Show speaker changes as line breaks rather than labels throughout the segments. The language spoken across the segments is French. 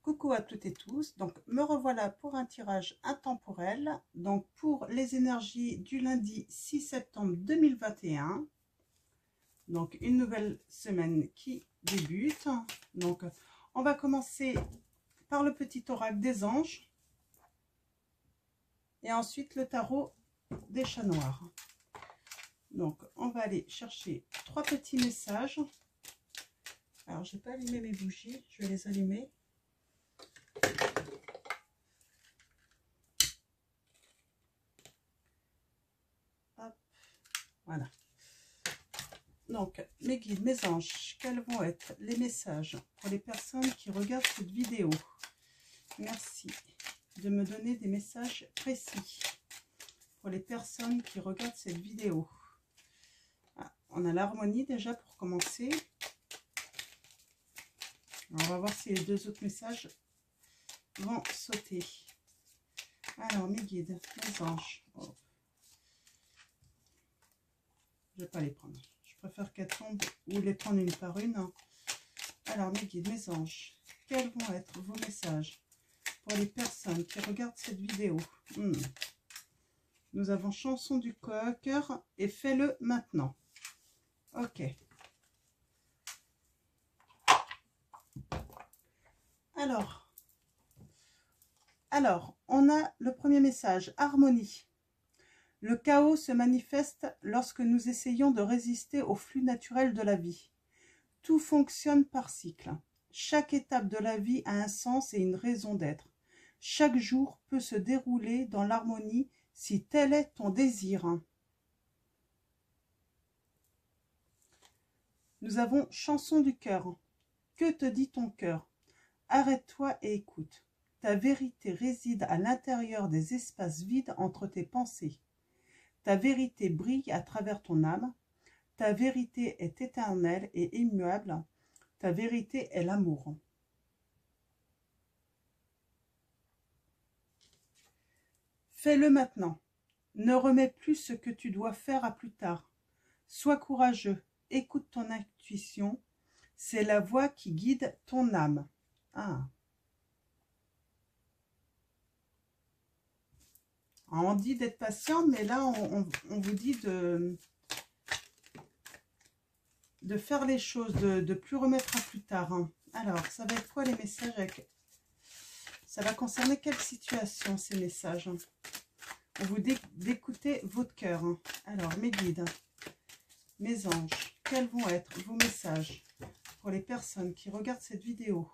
Coucou à toutes et tous, donc me revoilà pour un tirage intemporel, donc pour les énergies du lundi 6 septembre 2021, donc une nouvelle semaine qui débute. Donc on va commencer par le petit oracle des anges et ensuite le tarot des chats noirs. Donc on va aller chercher trois petits messages. Alors j'ai pas allumé mes bougies, je vais les allumer. Hop, voilà. Donc, mes guides, mes anges, quels vont être les messages pour les personnes qui regardent cette vidéo? Merci de me donner des messages précis pour les personnes qui regardent cette vidéo. Ah, on a l'harmonie déjà pour commencer. Alors, on va voir si les deux autres messages vont sauter. Alors, mes guides, mes anges. Oh. Je ne vais pas les prendre. Je préfère qu'elles tombent ou les prendre une par une. Alors, mes guides, mes anges, quels vont être vos messages pour les personnes qui regardent cette vidéo? Nous avons chanson du cœur et fais-le maintenant. Ok. Alors, on a le premier message, harmonie. Le chaos se manifeste lorsque nous essayons de résister au flux naturel de la vie. Tout fonctionne par cycle. Chaque étape de la vie a un sens et une raison d'être. Chaque jour peut se dérouler dans l'harmonie si tel est ton désir. Nous avons chanson du cœur. Que te dit ton cœur? Arrête-toi et écoute. Ta vérité réside à l'intérieur des espaces vides entre tes pensées. Ta vérité brille à travers ton âme. Ta vérité est éternelle et immuable. Ta vérité est l'amour. Fais-le maintenant. Ne remets plus ce que tu dois faire à plus tard. Sois courageux. Écoute ton intuition. C'est la voix qui guide ton âme. Ah. On dit d'être patient, mais là, on vous dit de faire les choses, de plus remettre à plus tard. Alors, ça va être quoi les messages avec... Ça va concerner quelle situation, ces messages? On vous dit d'écouter votre cœur. Alors, mes guides, mes anges, quels vont être vos messages pour les personnes qui regardent cette vidéo?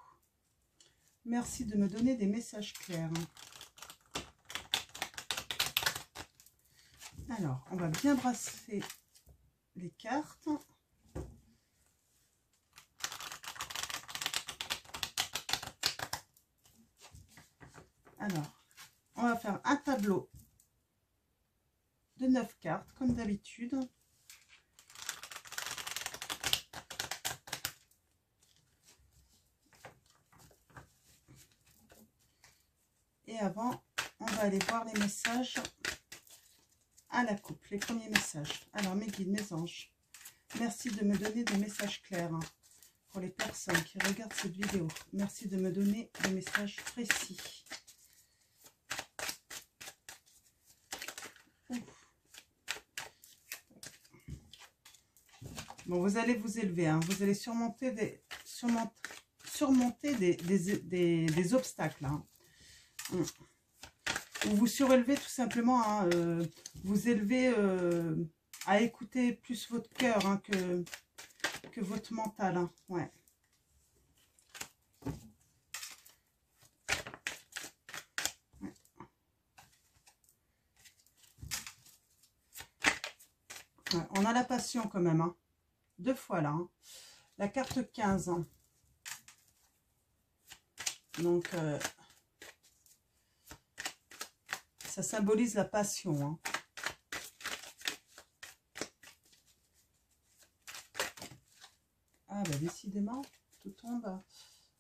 Merci de me donner des messages clairs. Alors, on va bien brasser les cartes. Alors, on va faire un tableau de 9 cartes, comme d'habitude. Et avant, on va aller voir les messages à la coupe, les premiers messages. Alors, mes guides, mes anges, merci de me donner des messages clairs pour les personnes qui regardent cette vidéo. Merci de me donner des messages précis. Bon, vous allez vous élever, vous allez surmonter des obstacles. Ou vous surélevez tout simplement, vous élevez à écouter plus votre cœur que votre mental. Ouais. Ouais, on a la passion quand même. Deux fois là. La carte 15. Donc, ça symbolise la passion. Ah, bah décidément, tout tombe.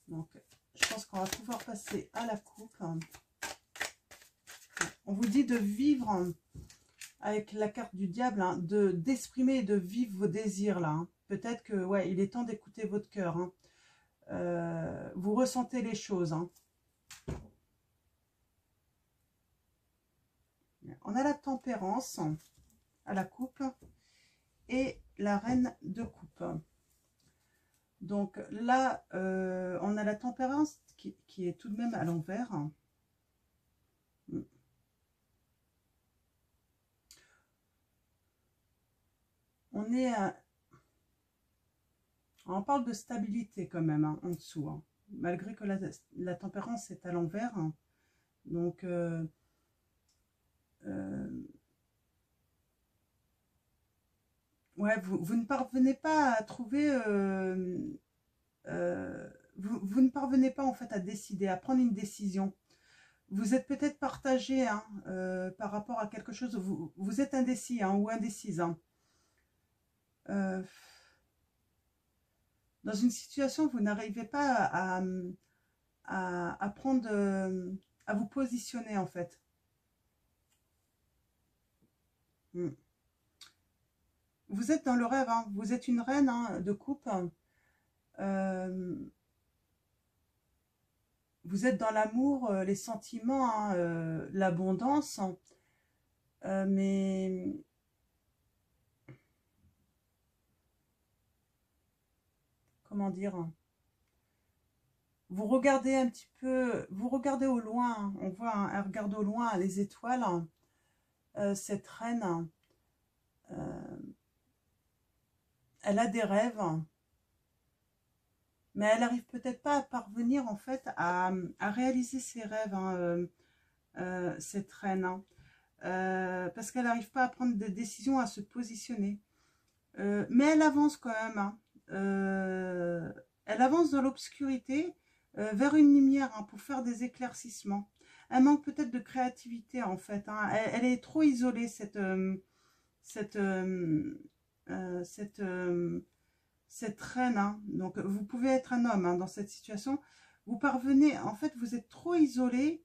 Donc, je pense qu'on va pouvoir passer à la coupe. On vous dit de vivre avec la carte du diable, d'exprimer et de vivre vos désirs là. Peut-être que, ouais, il est temps d'écouter votre cœur. Vous ressentez les choses. tempérance à la coupe et la reine de coupe. Donc là, on a la tempérance qui est tout de même à l'envers. On parle de stabilité quand même hein, en dessous, hein, malgré que la tempérance est à l'envers. Hein. Donc, ouais, vous ne parvenez pas à trouver... vous ne parvenez pas en fait à décider, à prendre une décision. Vous êtes peut-être partagé hein, par rapport à quelque chose. Vous êtes indécis hein, ou indécise. Hein. Dans une situation, vous n'arrivez pas à prendre, à vous positionner en fait. Vous êtes dans le rêve, hein. Vous êtes une reine hein, de coupe. Vous êtes dans l'amour, les sentiments, hein, l'abondance. Mais comment dire, vous regardez un petit peu, vous regardez au loin, hein. On voit, hein, elle regarde au loin les étoiles, cette reine, elle a des rêves, mais elle n'arrive peut-être pas à parvenir en fait à réaliser ses rêves, hein, cette reine, hein. Parce qu'elle n'arrive pas à prendre des décisions, à se positionner. Mais elle avance quand même, hein. Elle avance dans l'obscurité vers une lumière hein, pour faire des éclaircissements. Elle manque peut-être de créativité en fait. Hein. Elle est trop isolée cette, cette reine. Hein. Donc vous pouvez être un homme hein, dans cette situation. Vous parvenez, en fait, vous êtes trop isolé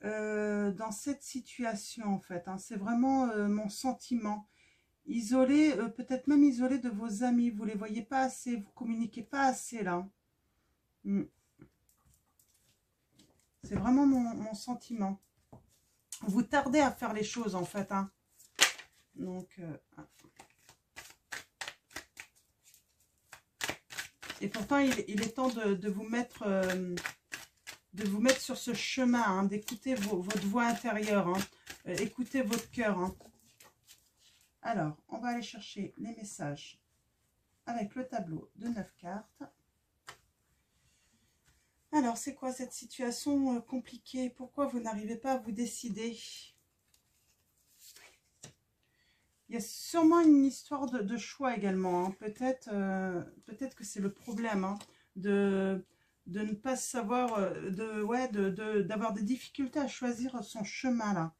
dans cette situation en fait. Hein. C'est vraiment mon sentiment. Isolé, peut-être même isolé de vos amis. Vous ne les voyez pas assez, vous communiquez pas assez là. C'est vraiment mon sentiment. Vous tardez à faire les choses en fait. Hein. Donc, et pourtant, il est temps de vous mettre sur ce chemin, hein, d'écouter votre voix intérieure, hein, écouter votre cœur. Hein. Alors, on va aller chercher les messages avec le tableau de 9 cartes. Alors, c'est quoi cette situation compliquée? Pourquoi vous n'arrivez pas à vous décider? Il y a sûrement une histoire de choix également. Hein. Peut-être que c'est le problème hein, de ne pas savoir, d'avoir des difficultés à choisir son chemin là.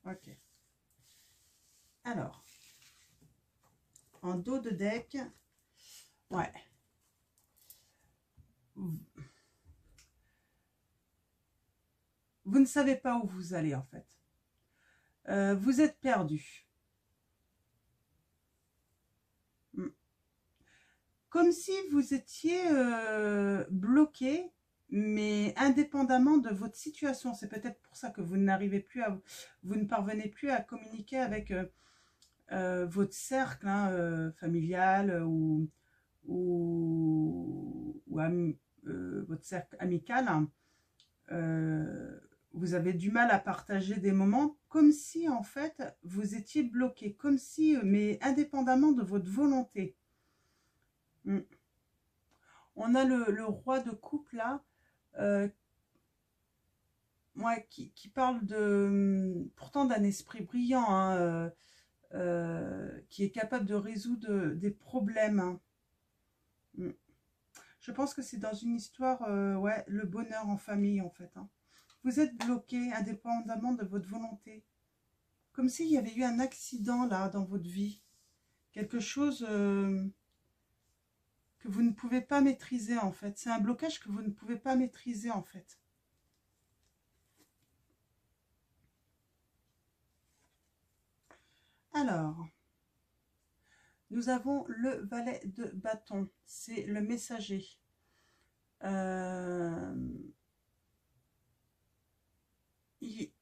Ok. Alors, en dos de deck, ouais. Vous ne savez pas où vous allez en fait. Vous êtes perdu. Comme si vous étiez bloqué, mais indépendamment de votre situation. C'est peut-être pour ça que vous n'arrivez plus à, vous ne parvenez plus à communiquer avec votre cercle hein, familial ou votre cercle amical. Hein. Vous avez du mal à partager des moments comme si en fait vous étiez bloqué, comme si, mais indépendamment de votre volonté. On a le roi de coupe là, ouais, qui parle pourtant d'un esprit brillant, hein, qui est capable de résoudre des problèmes. Hein. Je pense que c'est dans une histoire, ouais, le bonheur en famille en fait. Hein. Vous êtes bloqué indépendamment de votre volonté. Comme s'il y avait eu un accident là dans votre vie. Quelque chose que vous ne pouvez pas maîtriser en fait. C'est un blocage que vous ne pouvez pas maîtriser en fait. Alors, nous avons le valet de bâton. C'est le messager. Euh,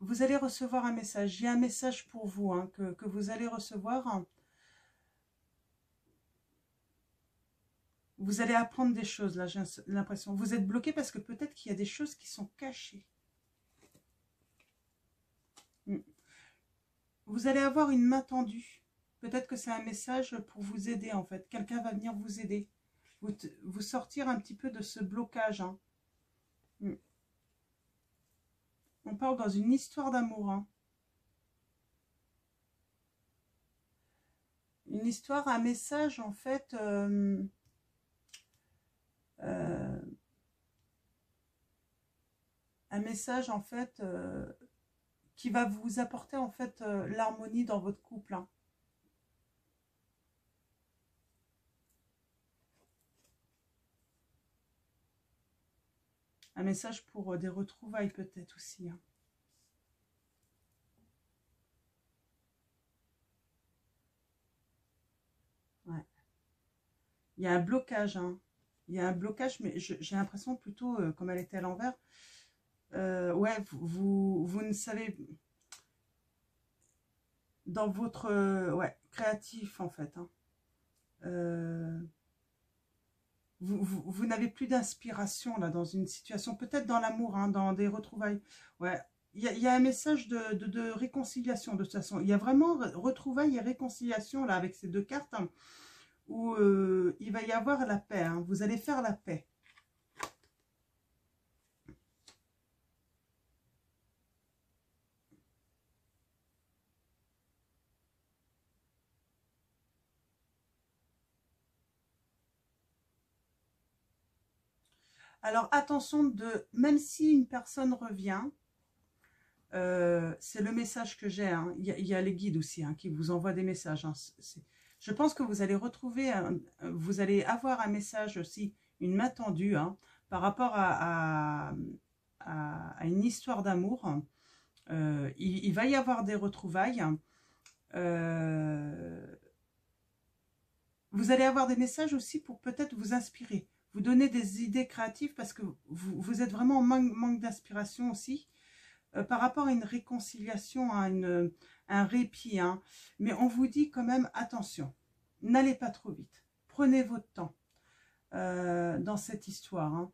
vous allez recevoir un message. Il y a un message pour vous hein, que vous allez recevoir. Vous allez apprendre des choses, là, j'ai l'impression. Vous êtes bloqué parce que peut-être qu'il y a des choses qui sont cachées. Vous allez avoir une main tendue. Peut-être que c'est un message pour vous aider, en fait. Quelqu'un va venir vous aider. Vous sortir un petit peu de ce blocage. Hein. On parle dans une histoire d'amour. Hein. Une histoire, un message, en fait... un message, en fait... qui va vous apporter, en fait, l'harmonie dans votre couple. Hein. Un message pour des retrouvailles, peut-être, aussi. Hein. Ouais. Il y a un blocage, hein. Il y a un blocage, mais j'ai l'impression plutôt, comme elle était à l'envers, ouais, vous ne savez, dans votre, ouais, créatif en fait, hein, euh, vous n'avez plus d'inspiration là dans une situation, peut-être dans l'amour, hein, dans des retrouvailles, ouais. Il y a un message de réconciliation de toute façon. Il y a vraiment retrouvailles et réconciliation là avec ces deux cartes hein, où il va y avoir la paix. Hein, vous allez faire la paix. Alors attention, même si une personne revient, c'est le message que j'ai. Hein. Il y a les guides aussi hein, qui vous envoient des messages. Hein. Je pense que vous allez retrouver, vous allez avoir un message aussi, une main tendue hein, par rapport à une histoire d'amour. Il va y avoir des retrouvailles. Euh, vous allez avoir des messages aussi pour peut-être vous inspirer, vous donner des idées créatives parce que vous êtes vraiment en manque d'inspiration aussi. Par rapport à une réconciliation, à un répit. Hein. Mais on vous dit quand même, attention, n'allez pas trop vite. Prenez votre temps dans cette histoire. Hein.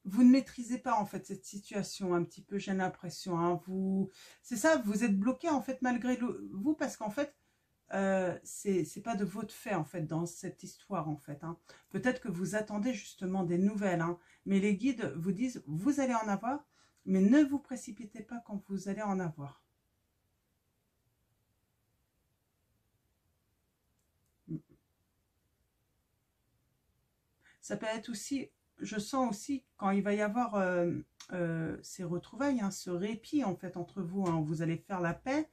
Vous ne maîtrisez pas en fait cette situation un petit peu, j'ai l'impression. Hein. C'est ça, vous êtes bloqué en fait malgré vous parce qu'en fait, c'est pas de votre fait en fait dans cette histoire en fait. Hein. Peut-être que vous attendez justement des nouvelles, hein, mais les guides vous disent vous allez en avoir, mais ne vous précipitez pas quand vous allez en avoir. Ça peut être aussi, je sens aussi quand il va y avoir ces retrouvailles, hein, ce répit en fait entre vous, hein, vous allez faire la paix.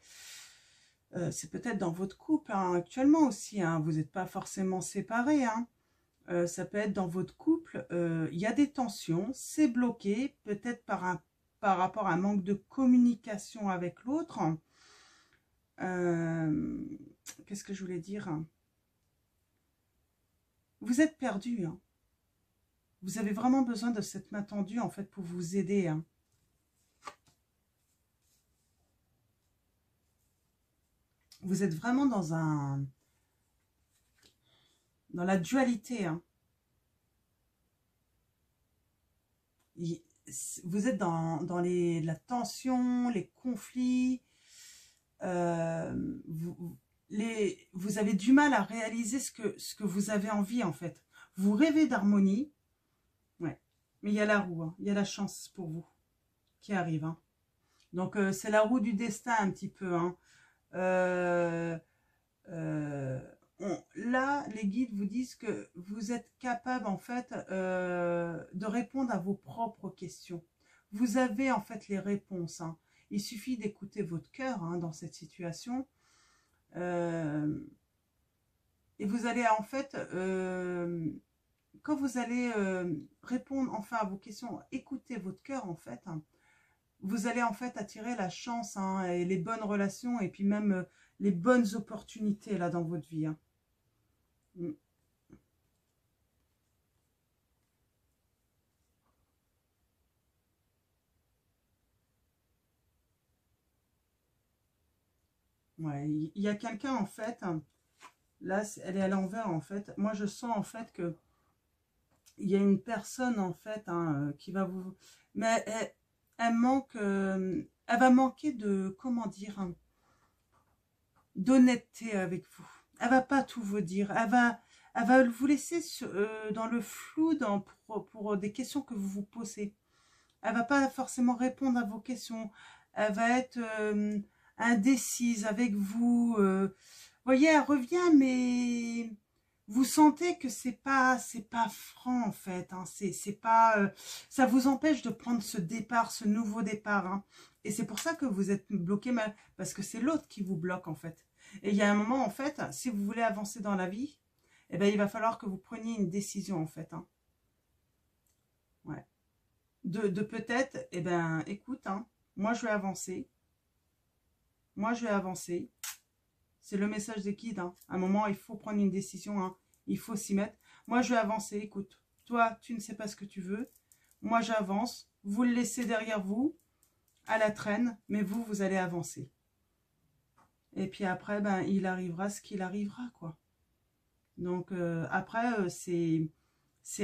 C'est peut-être dans votre couple hein, actuellement aussi, hein, vous n'êtes pas forcément séparés. Hein. Ça peut être dans votre couple, il y a des tensions, c'est bloqué, peut-être par rapport à un manque de communication avec l'autre. Qu'est-ce que je voulais dire? Vous êtes perdu. Hein. Vous avez vraiment besoin de cette main tendue en fait pour vous aider. Hein. Vous êtes vraiment dans la dualité. Hein. Vous êtes dans la tension, les conflits. Vous avez du mal à réaliser ce que vous avez envie en fait. Vous rêvez d'harmonie. Ouais. Mais il y a la roue. Hein. Il y a la chance pour vous qui arrive. Hein. Donc c'est la roue du destin un petit peu. Hein. Là, les guides vous disent que vous êtes capable en fait de répondre à vos propres questions. Vous avez en fait les réponses. Hein. Il suffit d'écouter votre cœur hein, dans cette situation. Et vous allez en fait, quand vous allez répondre enfin à vos questions, écouter votre cœur en fait, hein, vous allez en fait attirer la chance hein, et les bonnes relations et puis même les bonnes opportunités là dans votre vie. Hein. Ouais, il y a quelqu'un en fait, là elle est à l'envers en fait. Moi je sens en fait que il y a une personne en fait qui va vous... Mais elle manque, elle va manquer de, comment dire, d'honnêteté avec vous. Elle va pas tout vous dire. Elle va vous laisser dans le flou pour des questions que vous vous posez. Elle va pas forcément répondre à vos questions. Elle va être indécise avec vous. Vous voyez, elle revient, mais vous sentez que c'est pas franc en fait. Hein. C'est pas, ça vous empêche de prendre ce départ, ce nouveau départ. Hein. Et c'est pour ça que vous êtes bloqué, parce que c'est l'autre qui vous bloque en fait. Et il y a un moment en fait, si vous voulez avancer dans la vie, eh ben il va falloir que vous preniez une décision en fait. Hein. Ouais. De peut-être, eh ben écoute, hein, moi je vais avancer. Moi je vais avancer. C'est le message des guides. Hein. À un moment, il faut prendre une décision. Hein. Il faut s'y mettre. Moi, je vais avancer. Écoute, toi, tu ne sais pas ce que tu veux. Moi, j'avance. Vous le laissez derrière vous, à la traîne. Mais vous, vous allez avancer. Et puis après, ben, il arrivera ce qu'il arrivera, quoi. Donc, après, c'est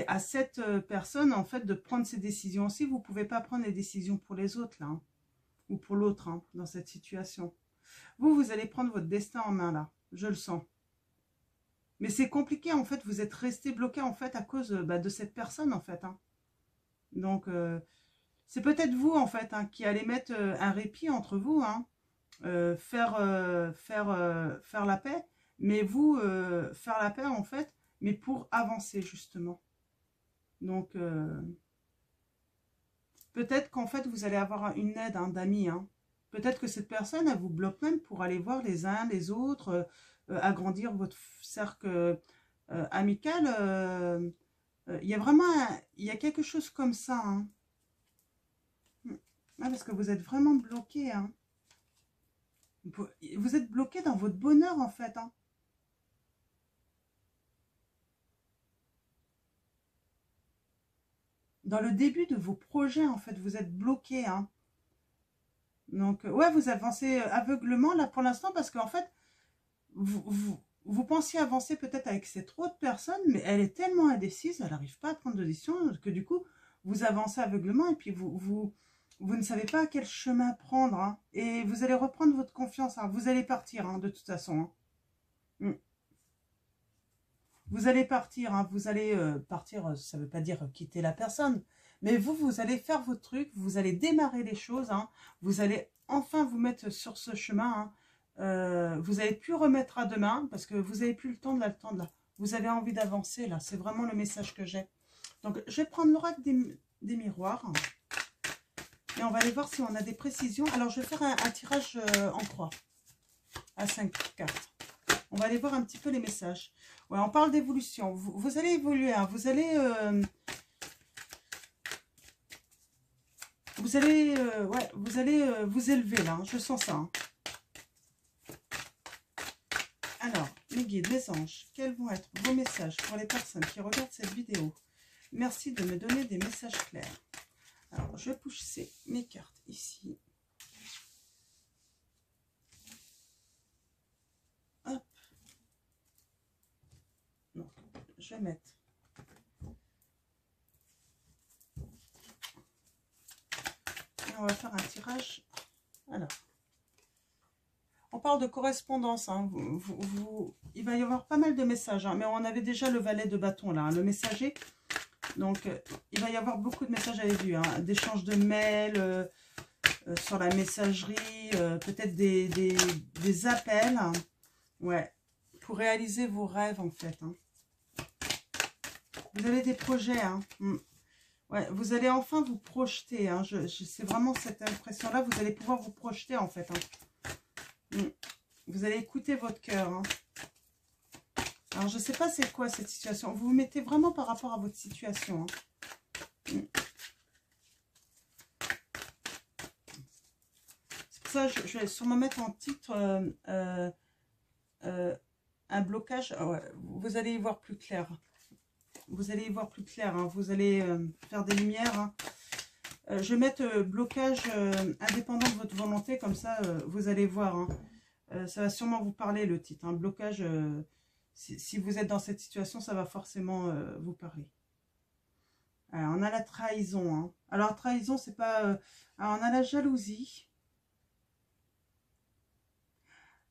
à cette personne, en fait, de prendre ses décisions aussi. Vous ne pouvez pas prendre les décisions pour les autres, là. Hein. Ou pour l'autre, hein, dans cette situation. Vous allez prendre votre destin en main, là. Je le sens. Mais c'est compliqué, en fait. Vous êtes resté bloqué, en fait, à cause de cette personne, en fait. Hein. Donc, c'est peut-être vous, en fait, hein, qui allez mettre un répit entre vous. Hein. Faire la paix. Mais vous, faire la paix, en fait, mais pour avancer, justement. Donc, peut-être qu'en fait, vous allez avoir une aide d'amis, hein. Peut-être que cette personne, elle vous bloque même pour aller voir les uns les autres, agrandir votre cercle amical. Il y a vraiment, il y a quelque chose comme ça. Hein. Ah, parce que vous êtes vraiment bloqué. Hein. Vous êtes bloqué dans votre bonheur, en fait. Hein. Dans le début de vos projets, en fait, vous êtes bloqué. Hein. Donc, ouais, vous avancez aveuglement, là, pour l'instant, parce qu'en fait, vous pensiez avancer peut-être avec cette autre personne, mais elle est tellement indécise, elle n'arrive pas à prendre de décision, que du coup, vous avancez aveuglement, et puis vous ne savez pas quel chemin prendre. Hein, et vous allez reprendre votre confiance. Hein, vous allez partir, hein, de toute façon. Hein. Vous allez partir, hein, vous allez partir, ça ne veut pas dire quitter la personne, mais vous allez faire votre truc, vous allez démarrer les choses, hein, vous allez enfin vous mettre sur ce chemin, hein, vous n'allez plus remettre à demain, parce que vous n'avez plus le temps de l'attendre, là. Vous avez envie d'avancer, là, c'est vraiment le message que j'ai. Donc, je vais prendre l'oracle des miroirs, et on va aller voir si on a des précisions. Alors, je vais faire un tirage en croix, à 5 cartes. On va aller voir un petit peu les messages. Ouais, on parle d'évolution. Vous allez évoluer. Hein. Vous allez vous élever là. Hein. Je sens ça. Hein. Alors, mes guides, mes anges, quels vont être vos messages pour les personnes qui regardent cette vidéo? Merci de me donner des messages clairs. Alors, je vais pousser mes cartes ici. Je vais mettre. Et on va faire un tirage. Alors, on parle de correspondance. Hein. Il va y avoir pas mal de messages. Hein. Mais on avait déjà le valet de bâton là, hein, le messager. Donc, il va y avoir beaucoup de messages à vue. Hein. D'échanges de mails sur la messagerie. Peut-être des appels. Hein. Ouais. Pour réaliser vos rêves en fait. Hein. Vous avez des projets, hein. Ouais, vous allez enfin vous projeter. Hein. C'est vraiment cette impression-là. Vous allez pouvoir vous projeter, en fait. Hein. Vous allez écouter votre cœur. Hein. Alors, je ne sais pas c'est quoi cette situation. Vous vous mettez vraiment par rapport à votre situation. Hein. C'est pour ça que je vais sûrement mettre en titre un blocage. Ouais, vous allez y voir plus clair. Vous allez y voir plus clair, hein. Vous allez faire des lumières. Hein. Je vais mettre blocage indépendant de votre volonté, comme ça vous allez voir. Hein. Ça va sûrement vous parler le titre. Un blocage, si vous êtes dans cette situation, ça va forcément vous parler. Alors, on a la trahison. Hein. Alors, trahison, c'est pas... alors, on a la jalousie.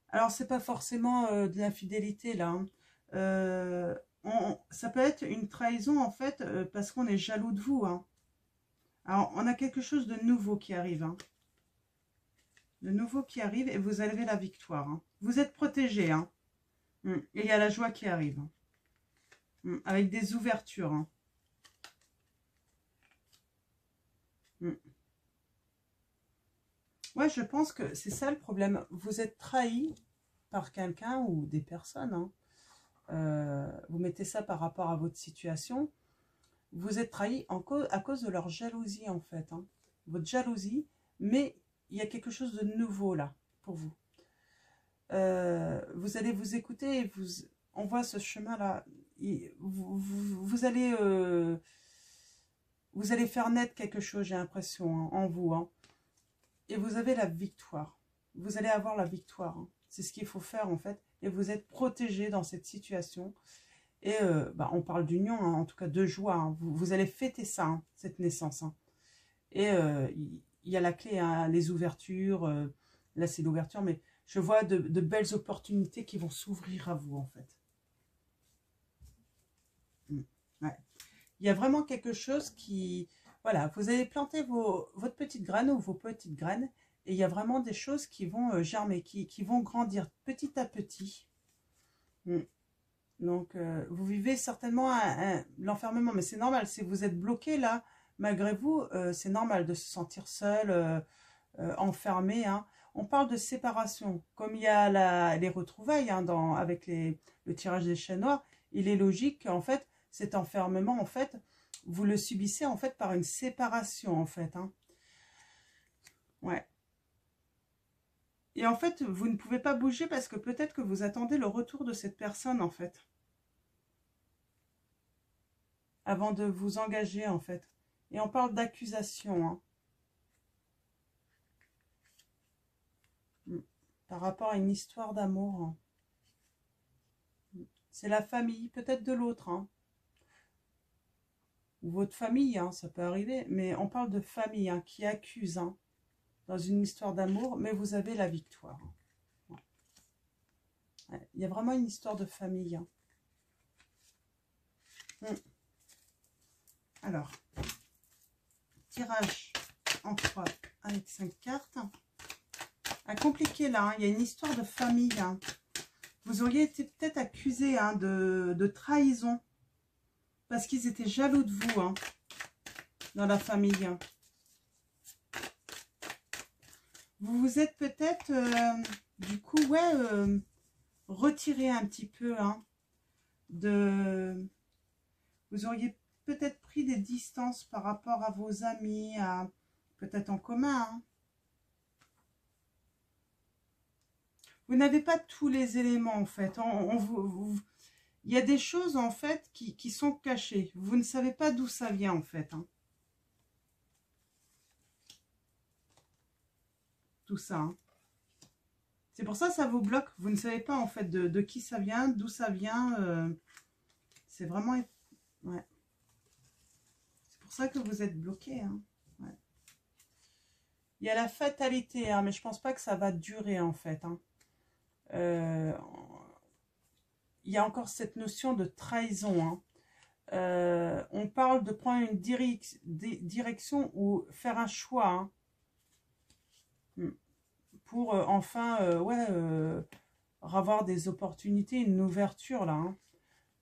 Alors, c'est pas forcément de l'infidélité, là. Hein. Ça peut être une trahison, en fait, parce qu'on est jaloux de vous. Hein. Alors, on a quelque chose de nouveau qui arrive. Hein. De nouveau qui arrive et vous avez la victoire. Hein. Vous êtes protégé. Hein. Et il y a la joie qui arrive. Hein. Avec des ouvertures. Hein. Ouais, je pense que c'est ça le problème. Vous êtes trahi par quelqu'un ou des personnes. Hein. Vous mettez ça par rapport à votre situation. Vous êtes trahi à cause de leur jalousie, en fait. Hein. Votre jalousie, mais il y a quelque chose de nouveau là, pour vous. Vous allez vous écouter et on voit ce chemin-là. Vous allez faire naître quelque chose, j'ai l'impression, hein, en vous. Hein. Et vous avez la victoire. Vous allez avoir la victoire. Hein. C'est ce qu'il faut faire, en fait. Et vous êtes protégé dans cette situation. Et on parle d'union, hein, en tout cas de joie. Hein. Vous allez fêter ça, hein, cette naissance. Hein. Et il y a la clé, hein, les ouvertures. Là, c'est l'ouverture, mais je vois de belles opportunités qui vont s'ouvrir à vous, en fait. Ouais. Il y a vraiment quelque chose qui... Voilà, vous allez planter votre petite graine ou vos petites graines. Et il y a vraiment des choses qui vont germer, qui vont grandir petit à petit. Donc, vous vivez certainement l'enfermement, mais c'est normal. Si vous êtes bloqué là, malgré vous, c'est normal de se sentir seul, enfermé. Hein. On parle de séparation. Comme il y a les retrouvailles hein, avec le tirage des chaînes noires, il est logique qu'en fait, cet enfermement, en fait, vous le subissez en fait par une séparation, en fait. Hein. Ouais. Et en fait, vous ne pouvez pas bouger parce que peut-être que vous attendez le retour de cette personne, en fait. Avant de vous engager, en fait. Et on parle d'accusation, hein. Par rapport à une histoire d'amour. Hein. C'est la famille, peut-être de l'autre. Hein. Ou votre famille, hein, ça peut arriver. Mais on parle de famille hein, qui accuse hein, dans une histoire d'amour, mais vous avez la victoire. Ouais. Ouais. Il y a vraiment une histoire de famille. Hein. Alors, tirage en 3 avec 5 cartes. À compliqué là, hein. Il y a une histoire de famille. Hein. Vous auriez été peut-être accusé hein, de trahison. Parce qu'ils étaient jaloux de vous hein, dans la famille. Hein. Vous vous êtes peut-être, du coup, ouais, retiré un petit peu hein, Vous auriez peut-être pris des distances par rapport à vos amis, peut-être en commun. Hein. Vous n'avez pas tous les éléments, en fait. Il y a des choses, en fait, qui sont cachées. Vous ne savez pas d'où ça vient, en fait. Hein. Tout ça. Hein. C'est pour ça que ça vous bloque. Vous ne savez pas, en fait, de qui ça vient, d'où ça vient. C'est vraiment... Ouais. C'est pour ça que vous êtes bloqué. Hein. Ouais. Il y a la fatalité, hein, mais je pense pas que ça va durer, en fait. Hein. Il y a encore cette notion de trahison. Hein. On parle de prendre une direction ou faire un choix hein, pour enfin ouais, avoir des opportunités, une ouverture là. Hein.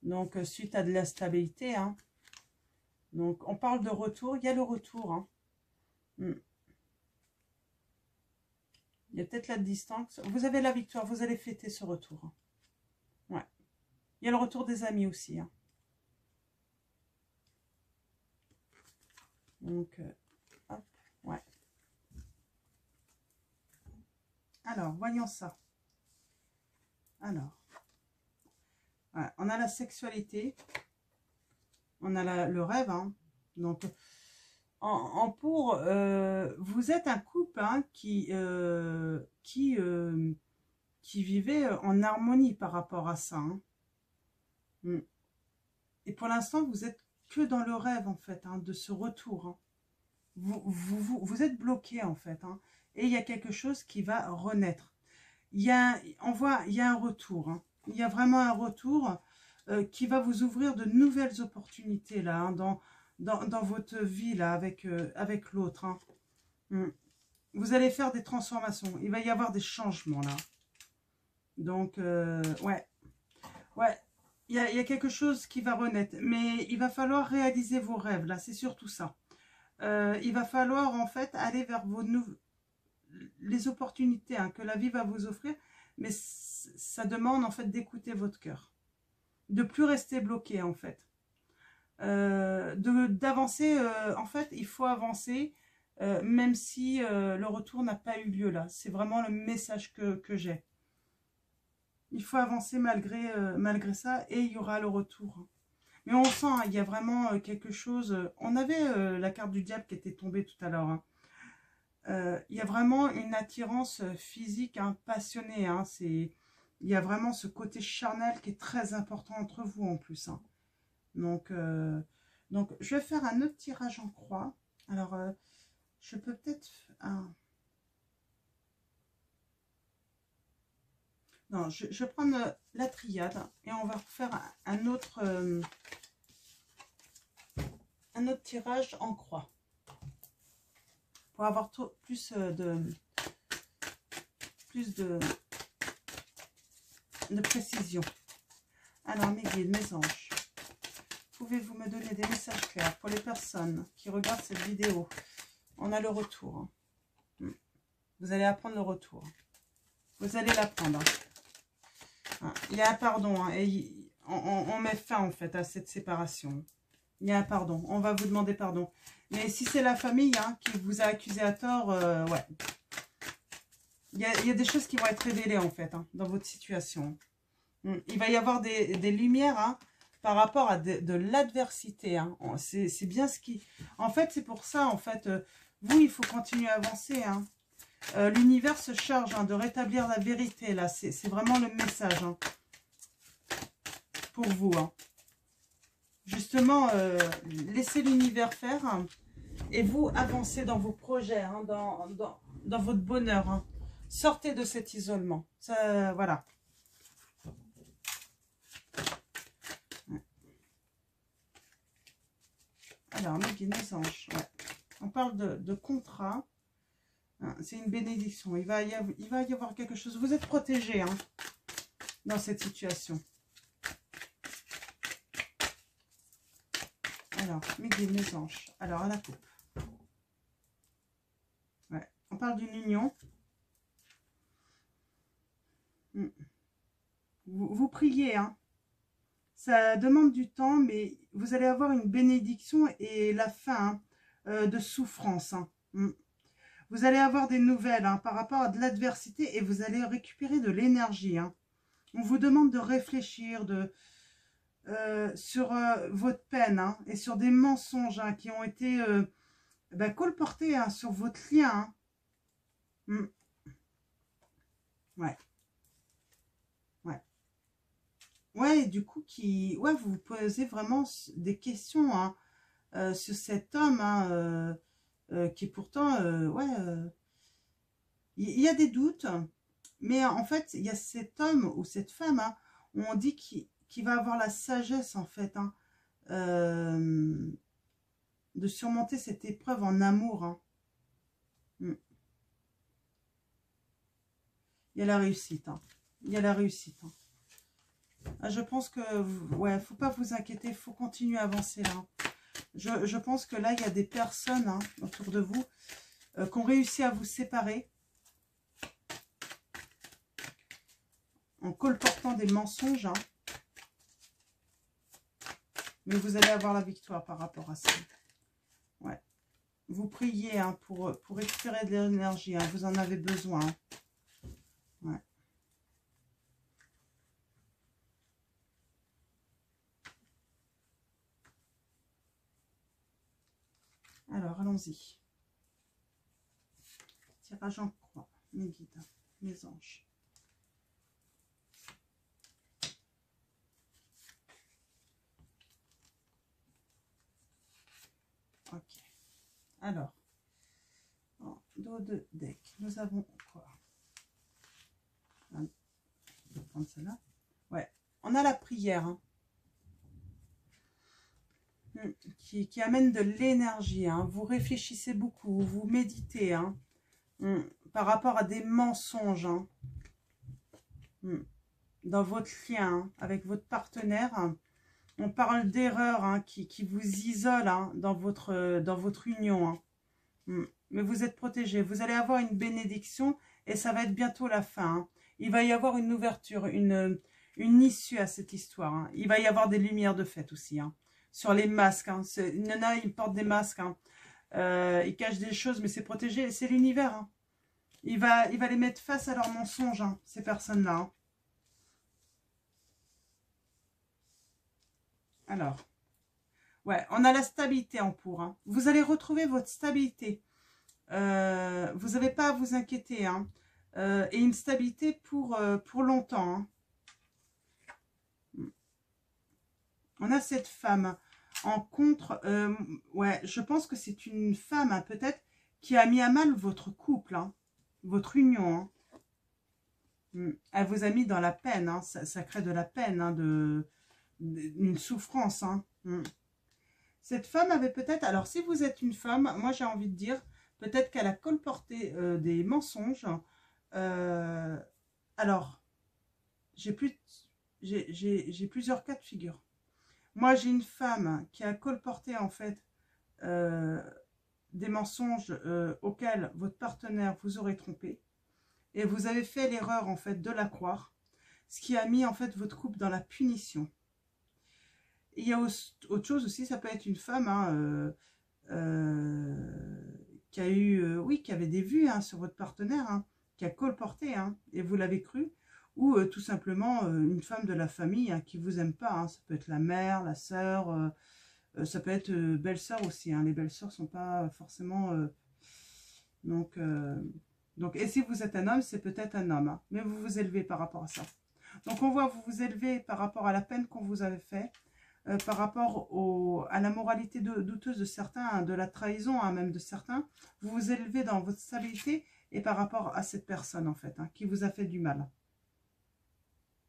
Donc suite à de la stabilité. Hein. Donc on parle de retour, il y a le retour. Hein. Il y a peut-être la distance. Vous avez la victoire, vous allez fêter ce retour. Hein. Ouais. Il y a le retour des amis aussi. Hein. Donc, hop, ouais. Alors, voyons ça. Alors, voilà. On a la sexualité. On a le rêve. Hein. Donc, vous êtes un couple hein, qui qui vivait en harmonie par rapport à ça. Hein. Et pour l'instant, vous êtes que dans le rêve, en fait, hein, de ce retour. Hein. Vous êtes bloqué, en fait. Hein, et il y a quelque chose qui va renaître. Il y a un retour. Hein. Il y a vraiment un retour qui va vous ouvrir de nouvelles opportunités, là, hein, dans votre vie, là, avec l'autre. Hein. Vous allez faire des transformations. Il va y avoir des changements, là. Donc, ouais. Ouais. Il y a quelque chose qui va renaître. Mais il va falloir réaliser vos rêves, là. C'est surtout ça. Il va falloir, en fait, aller vers les opportunités hein, que la vie va vous offrir. Mais ça demande, en fait, d'écouter votre cœur. De plus rester bloqué, en fait. D'avancer, en fait, il faut avancer, même si le retour n'a pas eu lieu, là. C'est vraiment le message que j'ai. Il faut avancer malgré ça et il y aura le retour. Mais on sent, hein, il y a vraiment quelque chose. On avait la carte du diable qui était tombée tout à l'heure. Hein. Il y a vraiment une attirance physique, hein, passionnée. Hein, il y a vraiment ce côté charnel qui est très important entre vous en plus. Hein. Donc, je vais faire un autre tirage en croix. Alors, je peux peut-être... Non, je vais prendre la triade et on va refaire un autre tirage en croix pour avoir plus de précision. Alors, mes guides, mes anges, pouvez-vous me donner des messages clairs pour les personnes qui regardent cette vidéo? On a le retour. Vous allez apprendre le retour. Vous allez l'apprendre. Il y a un pardon, hein, et on met fin en fait à cette séparation. Il y a un pardon, on va vous demander pardon. Mais si c'est la famille hein, qui vous a accusé à tort, ouais. Il y a des choses qui vont être révélées en fait hein, dans votre situation. Il va y avoir des lumières hein, par rapport à de l'adversité. Hein. C'est bien ce qui... En fait, c'est pour ça, en fait, vous, il faut continuer à avancer. Hein. L'univers se charge hein, de rétablir la vérité, là. C'est vraiment le message hein, pour vous. Hein. Justement, laissez l'univers faire hein, et vous avancez dans vos projets, hein, dans votre bonheur. Hein. Sortez de cet isolement. Ça, voilà. Alors, mes guides, mes anges, ouais. On parle de contrat. C'est une bénédiction. Il va y avoir quelque chose. Vous êtes protégé hein, dans cette situation. Alors, mes guides, mes anges. Alors, à la coupe. Ouais. On parle d'une union. Vous priez. Hein. Ça demande du temps, mais vous allez avoir une bénédiction et la fin hein, de souffrance. Hein. Vous allez avoir des nouvelles hein, par rapport à de l'adversité et vous allez récupérer de l'énergie. Hein. On vous demande de réfléchir sur votre peine hein, et sur des mensonges hein, qui ont été colportés hein, sur votre lien. Hein. Ouais. Ouais. Ouais, du coup, ouais, vous vous posez vraiment des questions hein, sur cet homme hein, qui pourtant, ouais, il y a des doutes, mais en fait, il y a cet homme ou cette femme, hein, où on dit qu'il va avoir la sagesse, en fait, hein, de surmonter cette épreuve en amour. Hein. Il y a la réussite. Hein. Il y a la réussite. Hein. Ah, je pense que, ouais, faut pas vous inquiéter, il faut continuer à avancer là. Je pense que là, il y a des personnes hein, autour de vous qui ont réussi à vous séparer en colportant des mensonges. Hein. Mais vous allez avoir la victoire par rapport à ça. Ouais. Vous priez hein, pour récupérer de l'énergie. Hein. Vous en avez besoin. Hein. Ouais. Alors, allons-y. Tirage en croix. Mes guides, mes anges. Ok. Alors, en dos de deck, nous avons quoi? Je vais prendre celle-là. Ouais, on a la prière. Hein. Qui amène de l'énergie. Hein. Vous réfléchissez beaucoup, vous méditez. Hein. Par rapport à des mensonges. Hein. Dans votre lien hein, avec votre partenaire. Hein. On parle d'erreurs hein, qui vous isolent hein, dans votre union. Hein. Mais vous êtes protégé. Vous allez avoir une bénédiction et ça va être bientôt la fin. Hein. Il va y avoir une ouverture, une issue à cette histoire. Hein. Il va y avoir des lumières de fête aussi. Hein. Sur les masques. Hein. Il y en a, ils portent des masques. Hein. Ils cachent des choses, mais c'est protégé. C'est l'univers. Hein. Il va les mettre face à leurs mensonges, hein, ces personnes-là. Hein. Alors, ouais, on a la stabilité en cours. Hein. Vous allez retrouver votre stabilité. Vous n'avez pas à vous inquiéter. Hein. Et une stabilité pour longtemps. Hein. On a cette femme en contre. Ouais, je pense que c'est une femme, hein, peut-être, qui a mis à mal votre couple, hein, votre union. Hein. Elle vous a mis dans la peine. Hein, ça crée de la peine, hein, une souffrance. Hein. Cette femme avait peut-être... Alors, si vous êtes une femme, moi j'ai envie de dire, peut-être qu'elle a colporté des mensonges. Alors, j'ai plusieurs cas de figure. Moi, j'ai une femme qui a colporté, en fait, des mensonges auxquels votre partenaire vous aurait trompé. Et vous avez fait l'erreur, en fait, de la croire. Ce qui a mis, en fait, votre couple dans la punition. Il y a autre chose aussi, ça peut être une femme hein, qui a eu, oui, qui avait des vues hein, sur votre partenaire, hein, qui a colporté, hein, et vous l'avez cru, ou tout simplement une femme de la famille hein, qui vous aime pas. Hein, ça peut être la mère, la sœur, ça peut être belle-sœur aussi. Hein, les belles-sœurs sont pas forcément... donc, et si vous êtes un homme, c'est peut-être un homme, hein, mais vous vous élevez par rapport à ça. Donc on voit, vous vous élevez par rapport à la peine qu'on vous avait fait. Par rapport à la moralité douteuse de certains, hein, de la trahison hein, même de certains, vous vous élevez dans votre stabilité et par rapport à cette personne en fait, hein, qui vous a fait du mal.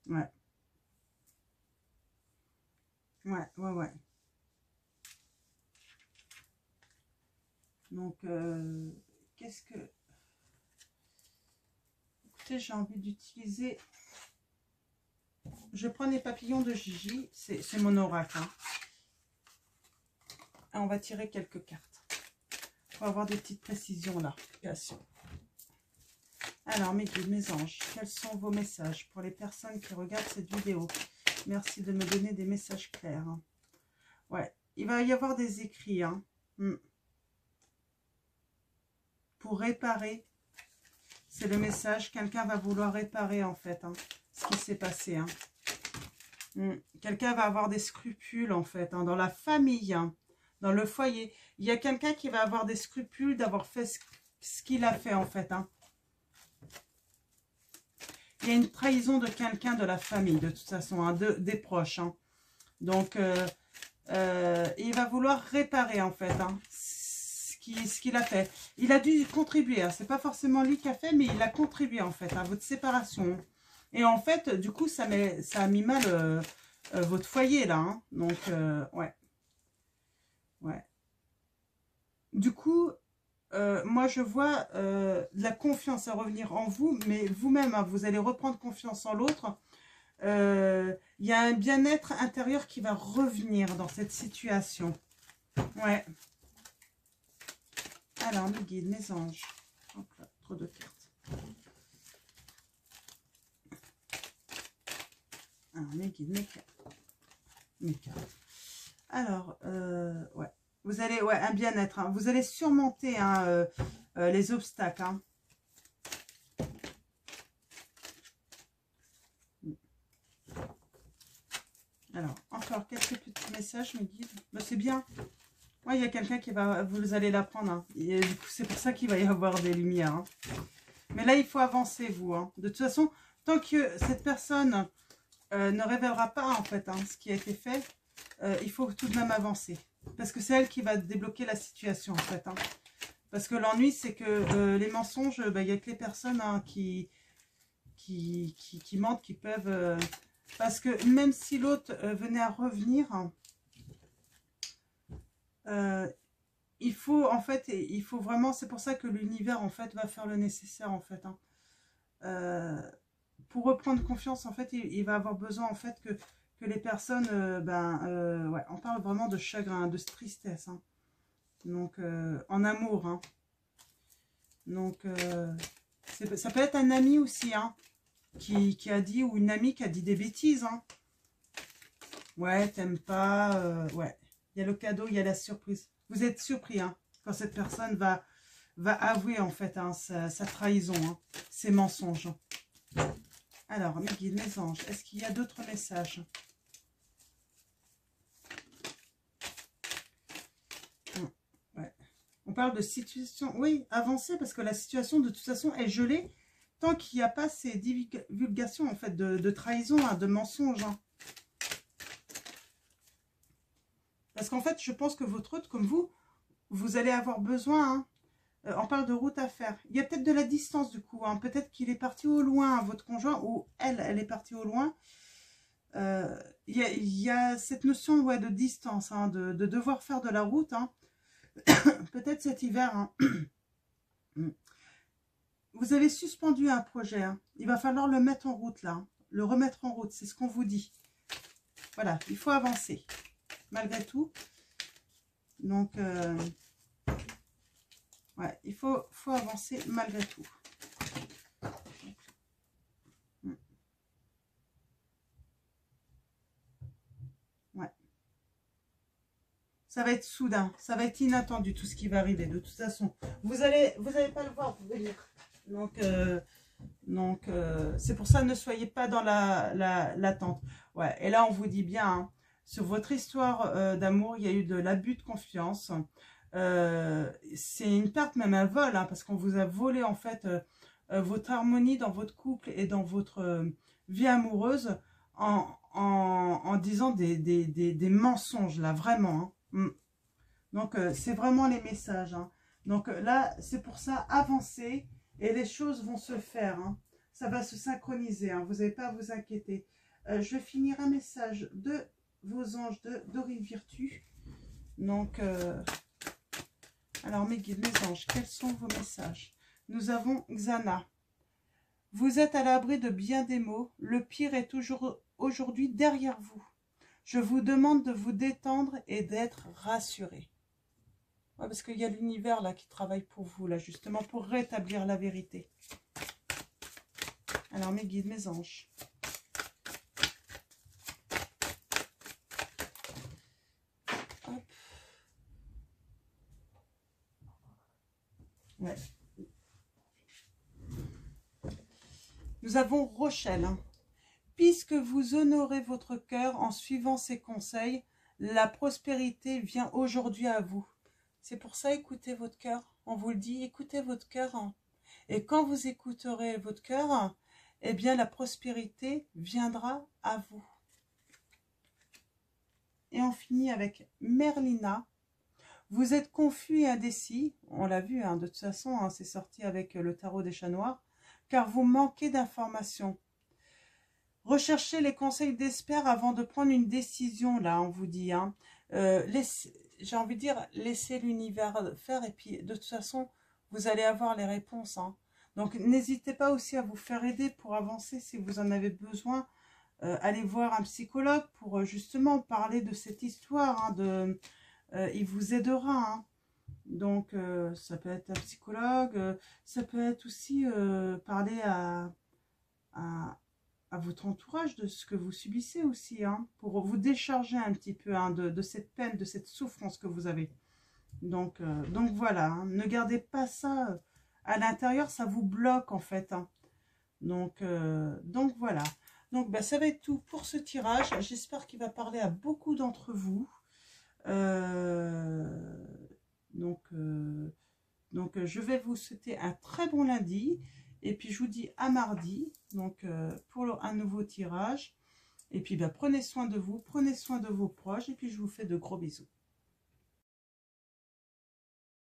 Ouais. Ouais. Donc, qu'est-ce que... Écoutez, j'ai envie d'utiliser... Je prends les papillons de Gigi, c'est mon oracle. Hein. Et on va tirer quelques cartes. Pour avoir des petites précisions là. Alors, mes guides, mes anges, quels sont vos messages pour les personnes qui regardent cette vidéo? Merci de me donner des messages clairs. Hein. Ouais, il va y avoir des écrits. Hein. Pour réparer, c'est le message. Quelqu'un va vouloir réparer en fait hein, ce qui s'est passé. Hein. Quelqu'un va avoir des scrupules en fait hein, dans la famille, hein, dans le foyer. Il y a quelqu'un qui va avoir des scrupules d'avoir fait ce qu'il a fait en fait. Hein. Il y a une trahison de quelqu'un de la famille de toute façon, hein, des proches. Hein. Donc, il va vouloir réparer en fait hein, ce qu'il a fait. Il a dû contribuer. Hein. C'est pas forcément lui qui a fait, mais il a contribué en fait à votre séparation. Et en fait, du coup, ça a mis mal votre foyer, là. Hein. Donc, ouais. Du coup, moi, je vois de la confiance à revenir en vous, mais vous-même, hein, vous allez reprendre confiance en l'autre. Il y a un bien-être intérieur qui va revenir dans cette situation. Ouais. Alors, mes guides, mes anges. Hop là, trop de cartes. Alors, mes guides, mes cartes. Alors, ouais. Vous allez, ouais, un bien-être. Hein. Vous allez surmonter hein, les obstacles. Hein. Alors, encore quelques petits messages, mes guides. Ben, c'est bien. Ouais, il y a quelqu'un qui va... Vous allez l'apprendre. Hein. Et du coup, c'est pour ça qu'il va y avoir des lumières. Hein. Mais là, il faut avancer, vous. Hein. De toute façon, tant que cette personne ne révélera pas, en fait, hein, ce qui a été fait, il faut tout de même avancer. Parce que c'est elle qui va débloquer la situation, en fait. Hein. Parce que l'ennui, c'est que les mensonges, il n'y a que les personnes qui mentent, qui peuvent... parce que même si l'autre venait à revenir, il faut, en fait, il faut vraiment... C'est pour ça que l'univers, en fait, va faire le nécessaire, en fait. Hein. Pour reprendre confiance, en fait, il va avoir besoin, en fait, que les personnes... ouais, on parle vraiment de chagrin, de tristesse. Hein. Donc, en amour, hein. Donc, ça peut être un ami aussi, hein, qui a dit, ou une amie qui a dit des bêtises, hein. Ouais, t'aimes pas, ouais. Il y a le cadeau, il y a la surprise. Vous êtes surpris, hein, quand cette personne va avouer, en fait, hein, sa trahison, hein, ses mensonges. Alors, mes guides, mes anges, est-ce qu'il y a d'autres messages? On parle de situation, oui, avancée, parce que la situation, de toute façon, est gelée tant qu'il n'y a pas ces divulgations, en fait, de trahison, hein, de mensonges. Hein. Parce qu'en fait, je pense que votre hôte, comme vous allez avoir besoin, hein, on parle de route à faire. Il y a peut-être de la distance, du coup. Hein, peut-être qu'il est parti au loin, votre conjoint, ou elle est partie au loin. Il y a cette notion, ouais, de distance, hein, de devoir faire de la route, hein. Peut-être cet hiver, hein. Vous avez suspendu un projet. Hein. Il va falloir le mettre en route, là. Hein. Le remettre en route, c'est ce qu'on vous dit. Voilà, il faut avancer, malgré tout. Donc, ouais, il faut avancer malgré tout. Ouais. Ça va être soudain, ça va être inattendu, tout ce qui va arriver. De toute façon, vous allez pas le voir venir. Donc, c'est pour ça, ne soyez pas dans l'attente. Ouais, et là, on vous dit bien, hein, sur votre histoire d'amour, il y a eu de l'abus de confiance. C'est une perte, même un vol, hein, parce qu'on vous a volé, en fait, votre harmonie dans votre couple et dans votre vie amoureuse en disant des mensonges, là, vraiment. Hein. Donc, c'est vraiment les messages. Hein. Donc, là, c'est pour ça, avancez. Et les choses vont se faire. Hein. Ça va se synchroniser. Hein. Vous n'avez pas à vous inquiéter. Je vais finir un message de vos anges de Dorine Virtue. Donc, alors mes guides, mes anges, quels sont vos messages? Nous avons Xana. Vous êtes à l'abri de bien des maux. Le pire est toujours aujourd'hui derrière vous. Je vous demande de vous détendre et d'être rassuré. Ouais, parce qu'il y a l'univers là qui travaille pour vous, là, justement, pour rétablir la vérité. Alors, mes guides, mes anges. Hop. Ouais. Nous avons Rochelle. Hein. Puisque vous honorez votre cœur en suivant ses conseils, la prospérité vient aujourd'hui à vous. C'est pour ça, écoutez votre cœur. On vous le dit, écoutez votre cœur. Hein. Et quand vous écouterez votre cœur, eh bien, la prospérité viendra à vous. Et on finit avec Merlina. Vous êtes confus et indécis. On l'a vu, hein, de toute façon, hein, c'est sorti avec le tarot des chats noirs. Car vous manquez d'informations. Recherchez les conseils d'experts avant de prendre une décision, là, on vous dit. Hein. J'ai envie de dire, laissez l'univers faire. Et puis, de toute façon, vous allez avoir les réponses. Hein. Donc, n'hésitez pas aussi à vous faire aider pour avancer si vous en avez besoin. Allez voir un psychologue pour justement parler de cette histoire. Hein, il vous aidera. Hein. Donc, ça peut être un psychologue. Ça peut être aussi parler à votre entourage de ce que vous subissez aussi. Hein, pour vous décharger un petit peu hein, de cette peine, de cette souffrance que vous avez. Donc voilà. Hein, ne gardez pas ça à l'intérieur. Ça vous bloque en fait. Hein. Donc voilà. Donc, ça va être tout pour ce tirage. J'espère qu'il va parler à beaucoup d'entre vous. Donc, je vais vous souhaiter un très bon lundi. Et puis, je vous dis à mardi donc, pour un nouveau tirage. Et puis, prenez soin de vous, prenez soin de vos proches. Et puis, je vous fais de gros bisous.